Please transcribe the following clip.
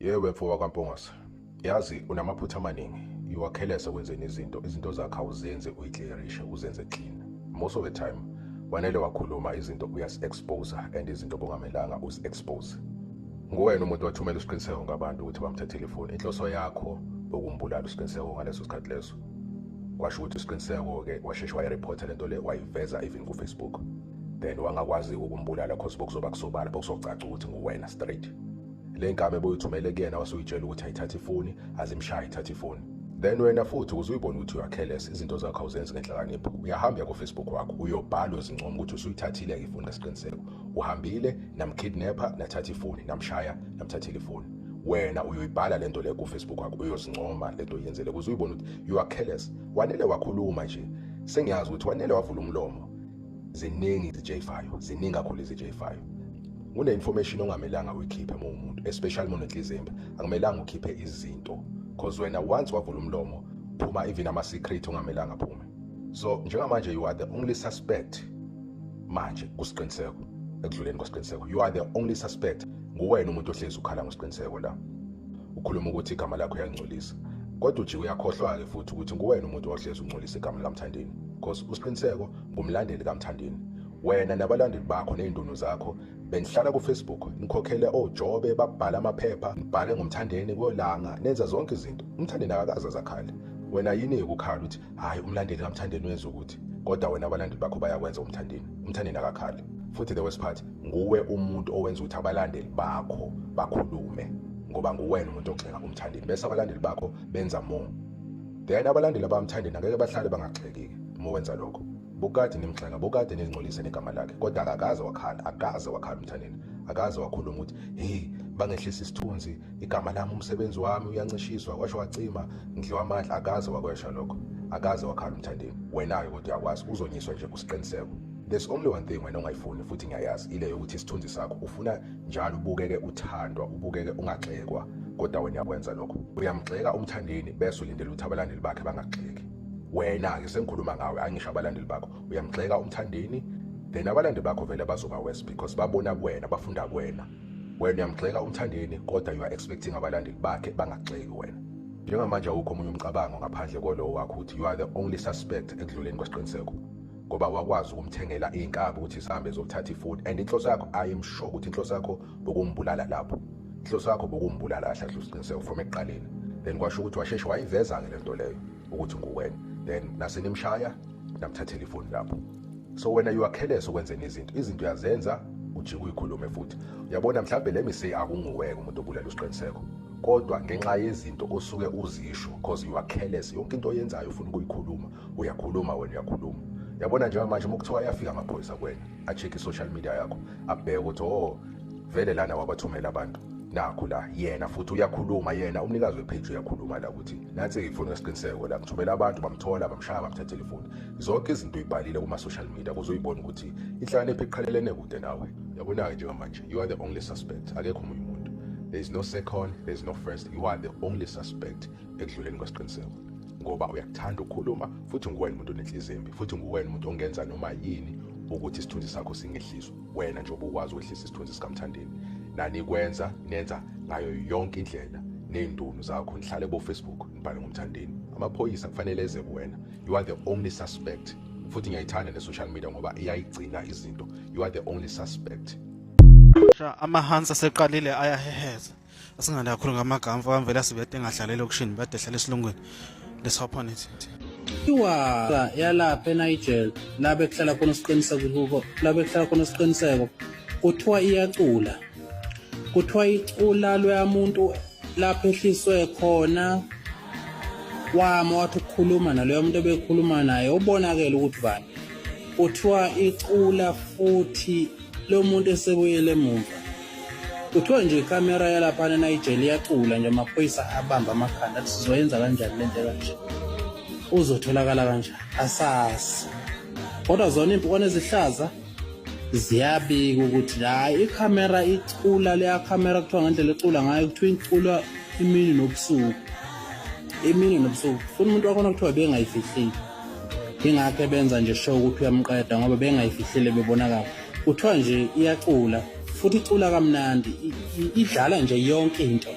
Yebo mfowethu kwaMpungose. Yazi unamaphutha amaningi. You are careless ekwenzeni izinto zakho awuzenze uyiclearishe uzenze clean. Most of the time wanele wakhuluma izinto uyas-expose and izinto bongamelanga uzi-expose. Nguwena umuntu wathumela isiqiniseko ngabantu ukuthi bamthathele ifoni. Inhloso yakho ukumbulala isiqiniseko ngaleso sikhathi leso. Kwasho ukuthi isiqiniseko-ke washesha wayireporta lento le wayiveza even ku-Facebook. Then wangakwazi ukumbulala cause bokuzoba kusobala bokuzocaca ukuthi nguwena straight. Le ngame boyithumele kuyena wasuyitshela ukuthi ayithathe ifoni azimshaya ithathe ifoni. Then wena futhi uzuyibona ukuthi you are careless izinto zakho awuzenzi ngenhlakanipho. Uyahamba ku Facebook wakho uyobhala izincomo ukuthi usuyithathile ke ifoni ngesiqiniseko. Uhambile namkidnapper nathatha ifoni namshaya namthathile ifoni. Wena uyoyibhala lento le ku Facebook wakho uyozincoma lento yenzele ukuze uyibone ukuthi you are careless. Wanele wakhuluma nje. Sengiyazi ukuthi wanele wavula umlomo. Ziningi iziJ5 ziningi kakhulu iziJ5. Une information ongamelanga uyikhiphe umuntu especially uma unenhlizimba akumelanga ukhiphe izinto because wena once wavula umlomo phuma even ama secret ongamelanga phume. So njengamanje you are the only suspect manje kusiqiniseko ekudluleni kwesiqiniseko. You are the only suspect. Nguwena umuntu ohlezi ukhala ngosiqiniseko la. Ukhuluma ukuthi igama lakho uyangcolisa. Kodwa uthi uyakhohlwa ke futhi ukuthi nguwena umuntu ohlezi ungcolisa igama laMthandeni because usiqiniseko ngumlandeli kaMthandeni. Wena nabalandeli bakho nezindunu zakho benihlala ku Facebook nikhokhele oJobe babhala amaphepha nibhale ngomthandeni kolanga nenza zonke izinto. Umthandeni akakaza zakhale. Wena yini ukukhala ukuthi hayi umlandeli kaMthandeni wenza ukuthi kodwa wena abalandeli bakho bayakwenza umthandeni. Umthandeni akakhali. Futhi the worst part nguwe umuntu owenza ukuthi abalandeli bakho bakhulume ngoba nguwena umuntu ogxeka umthandeni bese abalandeli bakho benza more. Then abalandeli abamthandeni angeke bahlale bangagxekeki uma wenza lokho. Bukade nimgxeka bukade ningcolisa negama lakhe kodwa akaze wakhala umthandeni akaze wakhuluma ukuthi hey bangehlisa isithunzi igama lami umsebenzi wami uyancishiswa kwasho wacima ngidliwa amandla akaze wakwesha lokho akaze wakhala umthandeni wena ke kodwa yakwazi uzonyiswa nje kusiqiniseko. There's only one thing wena ongayifuni futhi ngiyayazi ile ukuthi isithunzi sakho ufuna njalo ubukeke uthandwa ubukeke ungagxekwa kodwa wena yakwenza lokho uyamgxeka umthandeni bese ulindele ukuthi abalandeli bakhe bangagxeki. Wena ke sengikhuluma ngawe angisho abalandeli bakho uyamgxeka umthandeni then abalandeli bakho vele bazoba worse because babona kuwena bafunda kuwena. Wena uyamgxeka umthandeni kodwa you are expecting abalandeli bakhe bangagxeki wena. Njengamanje awukho omunye umcabango ngaphandle kwalo wakho ukuthi you are the only suspect ekudluleni kwesiqiniseko ngoba wakwazi ukumthengela inkabi ukuthi sihambe ezothatha ifoni and inhloso yakho I am sure ukuthi inhloso yakho bokumbulala lapho. Inhloso yakho bokumbulala kahle usiqiniseko from eqaleni. Then kwasho ukuthi washeshe wayiveza ke lento leyo ukuthi nguwena. Then nasenimshaya namthathela ifoni lapho. So wena you are careless ukwenzeni izinto uyazenza ujike uyikhulume futhi. Uyabona mhlawumbe let me say akunguweke umuntu obulala usiqiniseko kodwa ngenxa yezinto osuke uzisho because you are careless yonke into oyenzayo ufuna ukuyikhuluma uyakhuluma wena uyakhuluma. Yabona njengamanje uma kuthiwa ayafika amaphoyisa kuwena a-check i-social media yakho abheke ukuthi vele lana wabathumela abantu nakho la yena futhi uyakhuluma yena umnikazi wepage uyakhuluma la ukuthi nansi ifoni ngesiqiniseko la ngithumela abantu bamthola bamshaya bamthathela ifoni. Zonke izinto uyibhalile kuma social media kuze uyibone ukuthi inhlakanipho iqhelelene kude nawe. Yabona ke njengamanje you are the only suspect akekho omunye umuntu. There is no second, there is no first, you are the only suspect ekudluleni kwesiqiniseko ngoba uyakuthanda ukukhuluma futhi nguwena umuntu onenhlizimbi futhi nguwena umuntu ongenza noma yini ukuthi isithunzi sakho singehliswa. Wena nje obukwazi ukwehlisa isithunzi sikaMthandeni nani kwenza nenza ngayo yonke indlela nezindunu zakho nihlale bo Facebook nibhale ngomthandeni. Amaphoyisa kufanele eze kuwena. You are the only suspect. Futhi ngiyayithanda ne social media ngoba iyayigcina izinto. You are the only suspect. Amahansa seqalile ayaheheza asingale kakhulu ngamagama kwamvela sibete engadlalela okushini bade ehlala esilungweni lesopponent iwa yalapha eNiger labe kuhlala khona isiqiniseko labe kuhlala khona isiqiniseko kuthiwa iyacula kuthiwa icula loyamuntu lapha ehliswe khona wama wathi ukukhuluma naloyo muntu obekhuluma naye ubonakala ukuthi bani kuthiwa icula futhi lo muntu esebuyele emuva kuthiwa nje ikamera yalapha eNiger iyacula nje amaphoyisa abamba amakhanda athi sizoyenza kanjani lento kanje uzotholakala kanjani asasi kodwa zona impukane ezihlaza ziyabika ukuthi hayi ikamera icula leya kamera kuthiwa ngendlela ecula ngayo kuthiwa icula imini nobusuku futhi umuntu wakhona kuthiwa bengayifihlile ingakho benza nje show ukuthi uyamqeda ngoba bengayifihlile bebonakala kuthiwa nje iyacula futhi icula kamnandi idlala nje yonke into.